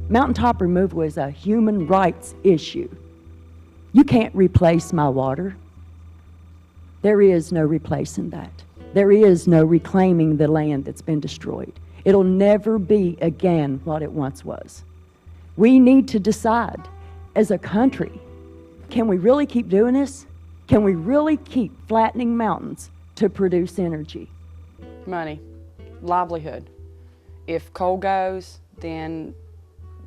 Mountaintop removal is a human rights issue. You can't replace my water. There is no replacing that. There is no reclaiming the land that's been destroyed. It'll never be again what it once was. We need to decide as a country, can we really keep doing this? Can we really keep flattening mountains to produce energy? Money, livelihood. If coal goes, then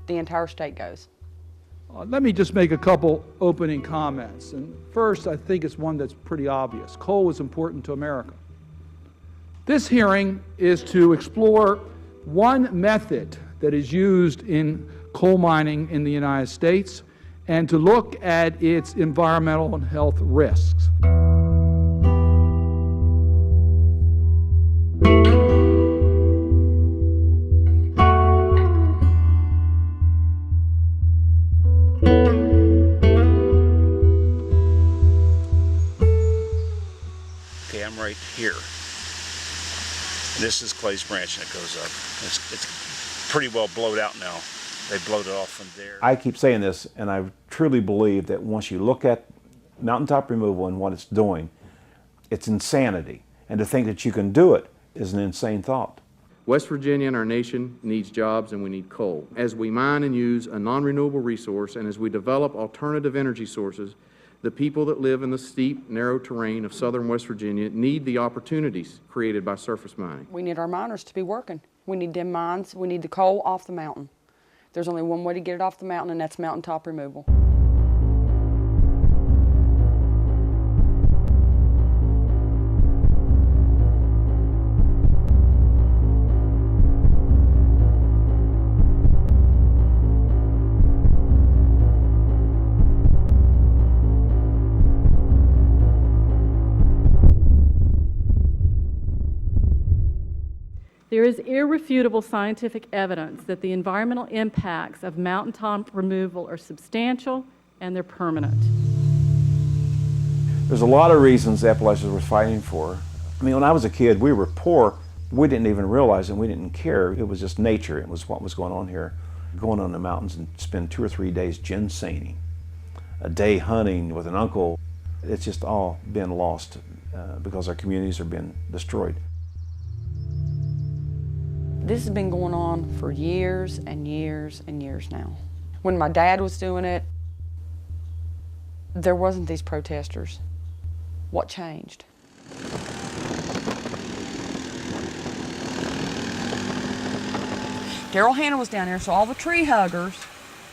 the entire state goes. Let me just make a couple opening comments. And first, I think it's one that's pretty obvious. Coal is important to America. This hearing is to explore one method that is used in coal mining in the United States and to look at its environmental and health risks. Okay, I'm right here. This is Clay's Branch, and it goes up. It's pretty well blowed out now. They blowed it off from there. I keep saying this, and I truly believe that once you look at mountaintop removal and what it's doing, it's insanity. And to think that you can do it is an insane thought. West Virginia and our nation needs jobs, and we need coal. As we mine and use a non-renewable resource, and as we develop alternative energy sources, the people that live in the steep, narrow terrain of southern West Virginia need the opportunities created by surface mining. We need our miners to be working. We need them mines. We need the coal off the mountain. There's only one way to get it off the mountain, and that's mountaintop removal. There is irrefutable scientific evidence that the environmental impacts of mountaintop removal are substantial and they're permanent. There's a lot of reasons the Appalachians were fighting for. I mean, when I was a kid, we were poor. We didn't even realize it, and we didn't care. It was just nature. It was what was going on here. Going on the mountains and spend 2 or 3 days ginsening, a day hunting with an uncle. It's just all been lost because our communities are being destroyed. This has been going on for years and years and years now. When my dad was doing it, there wasn't these protesters. What changed? Daryl Hannah was down there, so all the tree huggers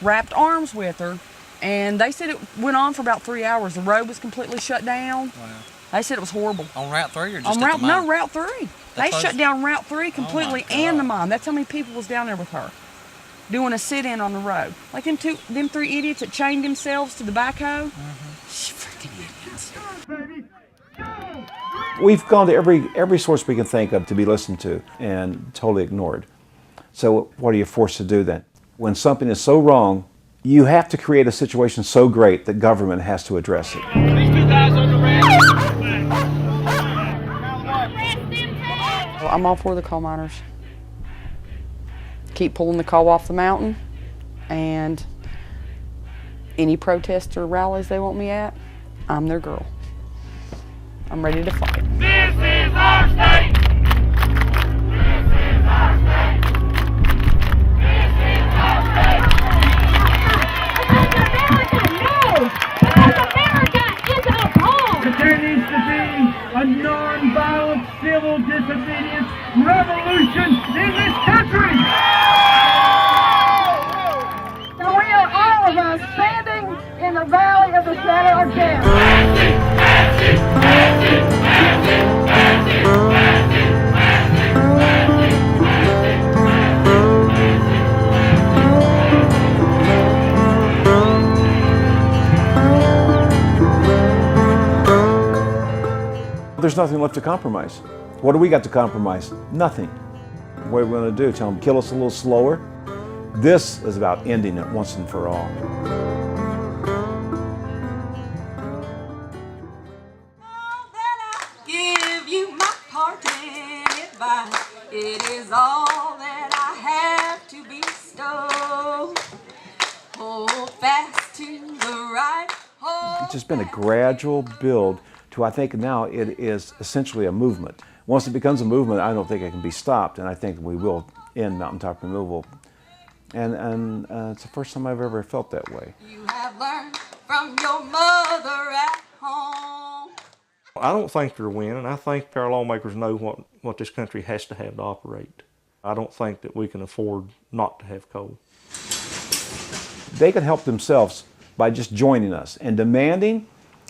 wrapped arms with her, and they said it went on for about 3 hours. The road was completely shut down. Wow. They said it was horrible. On Route 3 or just on at Route, the mine? No, Route 3. They shut down Route 3 completely and the mine. That's how many people was down there with her, doing a sit-in on the road. Like them 3 idiots that chained themselves to the backhoe. Freaking idiots. We've gone to every source we can think of to be listened to and totally ignored. So what are you forced to do then? When something is so wrong, you have to create a situation so great that government has to address it. These 2 guys on the ramp. I'm all for the coal miners. Keep pulling the coal off the mountain, and any protest or rallies they want me at, I'm their girl. I'm ready to fight. This is our state! This is our state! This is our state! America is a home! There needs to be a non-violent civil disobedience revolution in this country! So we are all of us standing in the valley of the shadow of death. There's nothing left to compromise. What do we got to compromise? Nothing. What are we going to do? Tell them kill us a little slower? This is about ending it once and for all. Give you my parting advice. It is all that I have to bestow. It's just been a gradual build to, I think now it is essentially a movement. Once it becomes a movement, I don't think it can be stopped, and I think we will end mountaintop removal. And it's the first time I've ever felt that way. You have learned from your mother at home. I don't think they're winning. I think our lawmakers know what this country has to have to operate. I don't think that we can afford not to have coal. They could help themselves by just joining us and demanding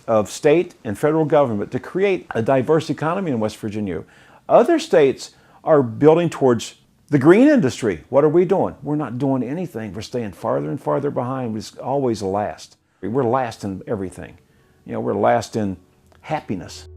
of state and federal government to create a diverse economy in West Virginia. Other states are building towards the green industry. What are we doing? We're not doing anything. We're staying farther and farther behind. We're always last. We're last in everything. You know, we're last in happiness.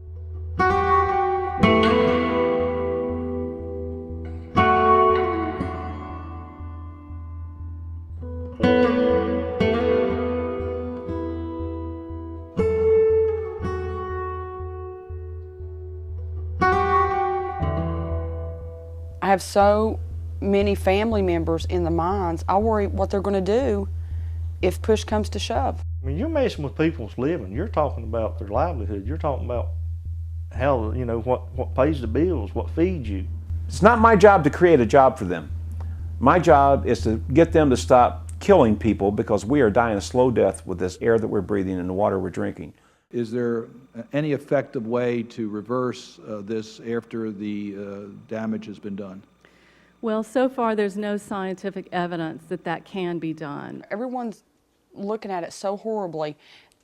I have so many family members in the mines, I worry what they're going to do if push comes to shove. I mean, you're messing with people's living. You're talking about their livelihood. You're talking about how, you know, what pays the bills, what feeds you. It's not my job to create a job for them. My job is to get them to stop killing people, because we are dying a slow death with this air that we're breathing and the water we're drinking. Is there any effective way to reverse this after the damage has been done? Well, so far there's no scientific evidence that that can be done. Everyone's looking at it so horribly.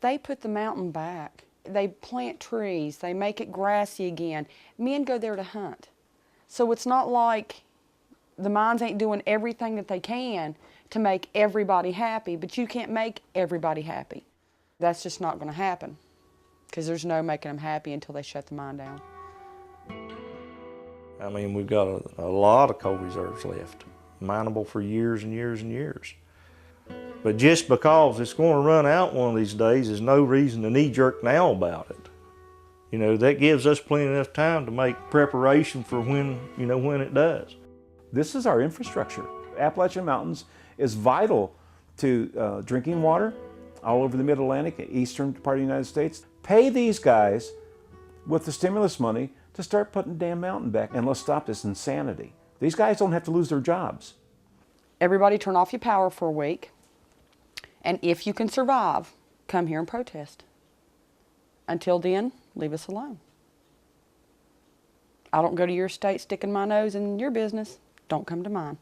They put the mountain back. They plant trees. They make it grassy again. Men go there to hunt. So it's not like the mines ain't doing everything that they can to make everybody happy, but you can't make everybody happy. That's just not going to happen, because there's no making them happy until they shut the mine down. I mean, we've got a lot of coal reserves left, mineable for years and years and years. But just because it's going to run out one of these days is no reason to knee-jerk now about it. You know, that gives us plenty enough time to make preparation for when it does. This is our infrastructure. Appalachian Mountains is vital to drinking water all over the Mid-Atlantic, eastern part of the United States. Pay these guys with the stimulus money to start putting the damn mountain back, and let's stop this insanity. These guys don't have to lose their jobs. Everybody turn off your power for a week, and if you can survive, come here and protest. Until then, leave us alone. I don't go to your state sticking my nose in your business. Don't come to mine.